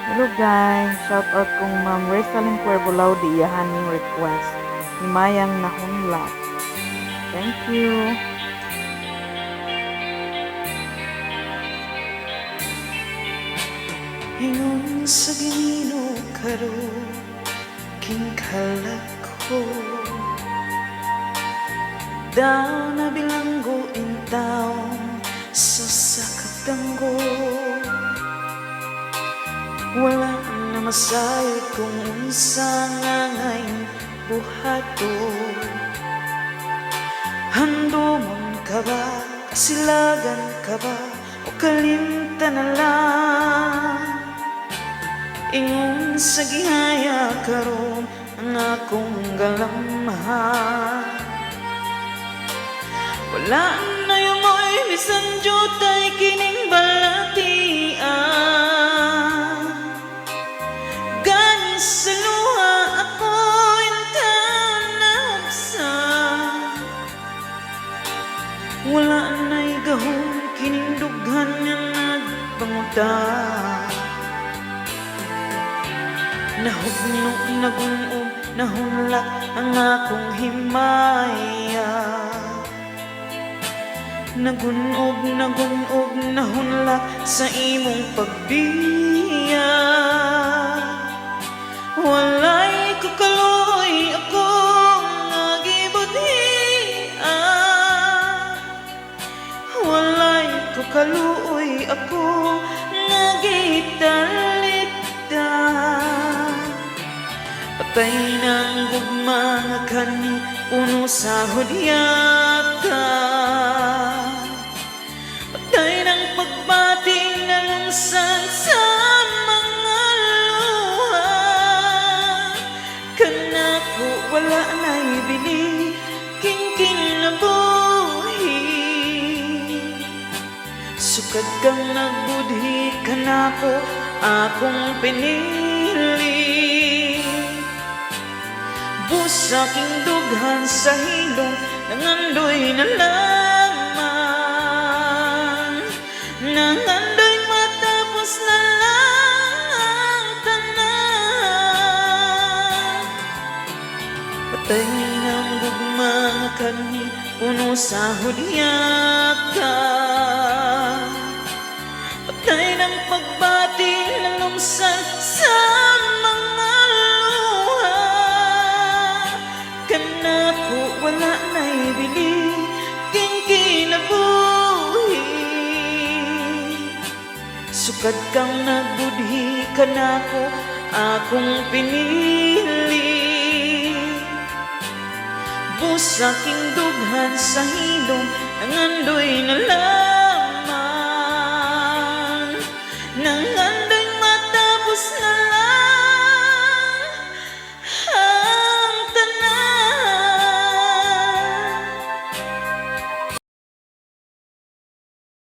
Hello guys, shout out kong Ma'am Resalyn Cuervo Laudi iyahan ning request. Himayang nahunlat. Thank you. Ingon sa Ginoo karon kingkalag ko, daw na bilanggo in taon sa sakatanggo. Wala na masayod kung unsa nga ngayon buhato. Handumon ka ba, kasilagan ka ba, o kalimtan na lang? Ingon sa gihaya karon ang akong galamahan. Wala na yung mo'y bisan jutay kining balatian. Gani sa luha ako'y tanahuksan. Wala na'y gahon kining dughan nga nagpangutan. Nahugno, nagunog, nahunlak ang akong himaya. Nagunog, nahunlak sa imong pagbiya. Walay kakaloy akong nagibudhian. Walay kakaluoy ako nagitalita. Patay ng gugma nga kani puno sa hudyata. Patay ng pagbating na lungsan sa mga luha. Kanako wala na'y bili king kinabuhi. Sukad kang nagbudhi kanako akong pinili. Busaking dughan sa hilong nangandoy na lamang. Nangandoy matapos na lang tanan. Patay ng gugma nga kani puno sa hudyata. Patay ng pagbati na lumsan sa mga luha. Kanako wala na'y bili king kinabuhi. Sukad kang nagbudhi kanako akong pinili. Busaking dughan sa hilong nangandoy na lang.